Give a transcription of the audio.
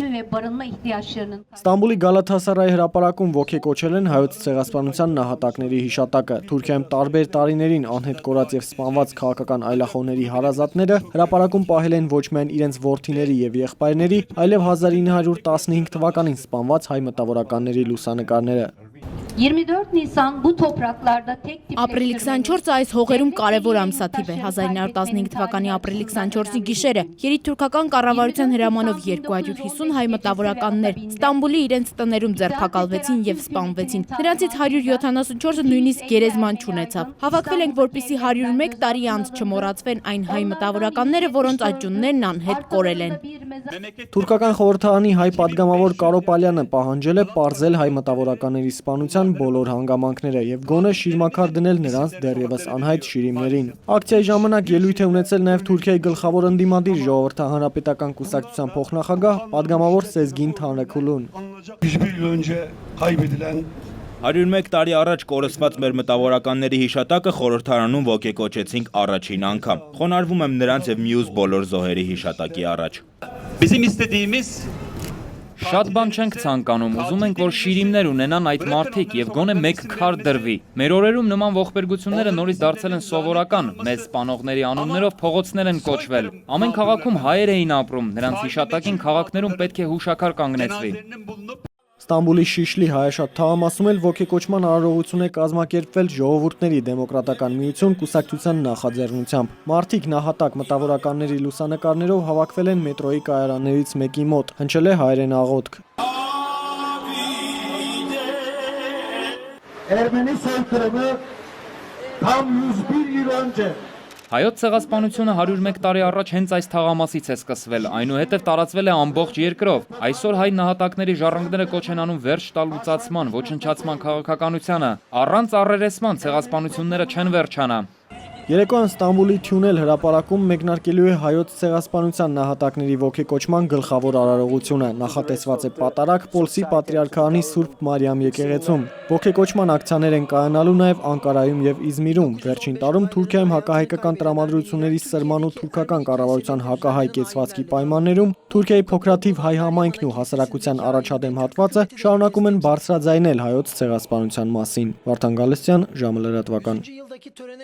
eğitim ve barınma ihtiyaçlarının Ստամբուլի Գալաթասարայի հրապարակում ոգեկոչել են հայոց ցեղասպանության նահատակների հիշատակը։ Թուրքիայում տարբեր տարիներին անհետ կորած եւ սպանված քաղաքական այլախոհների հարազատները հրապարակում պահել են ոչ միայն իրենց որդիների եւ եղբայրների, այլև 1915 թվականին սպանված հայ մտավորականների լուսանկարները։ 24 Nisan bu topraklarda tek tip Ապրիլի 24-ը այս հողերում կարևոր ամսաթիվ է։ 1915 թվականի ապրիլի 24-ի գիշերը երիտթուրքական կառավարության հրամանով 250 հայ մտավորականներ Ստամբուլի իրենց տներում ձերբակալվեցին եւ սպանվեցին։ Նրանցից 174-ը նույնիսկ գերեզման չունեցավ։ Հավաքվել ենք, որպեսզի 101 տարի անց չմոռացվեն այն հայ մտավորականները, որոնց աճյուններն անհետ կորել են։ Թուրքական խորհրդարանի հայ падգամավոր Կարոպալյանը պահանջել է պարզել հայ մտավորականների սպանության բոլոր հանգամանքները եւ գոնե շիրմաքար դնել նրանց դեռևս անհայտ շիրիմներին։ Ակցիայի ժամանակ ելույթ է ունեցել նաեւ Թուրքիայի գլխավոր ընդդիմադիր ժողովրդահանրապետական կուսակցության փոխնախագահ падգամավոր Սեզգին Թանրաքուլուն։ 101 տարի առաջ կորսված մեր մտավորականների հիշատակը խորհրդարանում ոգեկոչեցինք առաջին անգամ։ Խոնարհվում եմ նրանց եւ մյուս բոլոր զոհերի հիշատակի առաջ։ Շատ բան չենք ցանկանում, ուզում ենք, որ շիրիմներ ունենան այդ մարդիկ եւ գոնե մեկ քար դրվի։ Մեր օրերում նման ողբերգությունները նորից դարձել են սովորական, մեծ սպանողների անուններով փողոցներ են կոչվել։ Ամեն քաղաքում հայեր էին ապրում, նրանց հիշատակին քաղաքներում պետք է հուշաքար կանգնեցվի։ Ստամբուլի Շիշլի հայաշատ թաղամասում էլ ոգեկոչման արարողություն է կազմակերպվել Ժողովուրդների դեմոկրատական միություն կուսակցության նախաձեռնությամբ։ Մարդիկ նահատակ մտավորականների լուսանկարներով հավաքվել են մետրոյի կայարաններից մեկի մոտ, հնչել է հայերեն աղոթք։ Ermeni soykırımı tam 101 yıl önce Հայոց ցեղասպանությունը 101 տարի առաջ հենց այս թաղամասից է սկսվել, այնուհետև տարածվել է ամբողջ երկրով։ Այսօր հայ նահատակների ժառանգները կոչ են անում վերջ տալ լուծացման, ոչնչացման քաղաքականությանը, առանց առերեսման ցեղասպանությունները չեն վերջանա։ Երեկոյան Ստամբուլի Թյունել հրապարակում մեկնարկելու է հայոց ցեղասպանության նահատակների ոգեկոչման գլխավոր արարողությունը։ Նախատեսված է պատարագ Պոլսի Պատրիարքանի Սուրբ Մարիամ եկեղեցում։ Ոգեկոչման ակցիաներ են կայանալու նաև Անկարայում եւ Իզմիրում։ Վերջին տարում Թուրքիայում հակահայկական տրամադրությունների սրման ու թուրքական կառավարության հակահայ կեցվածքի պայմաններում Թուրքիայի փոքրաթիվ հայ համայնքն ու հասարակության առաջադեմ հատվածը շարունակում են բարձրաձայնել հայոց ցեղասպանության մասին։ Վարդան Գալստյան, ժամը լրատվական։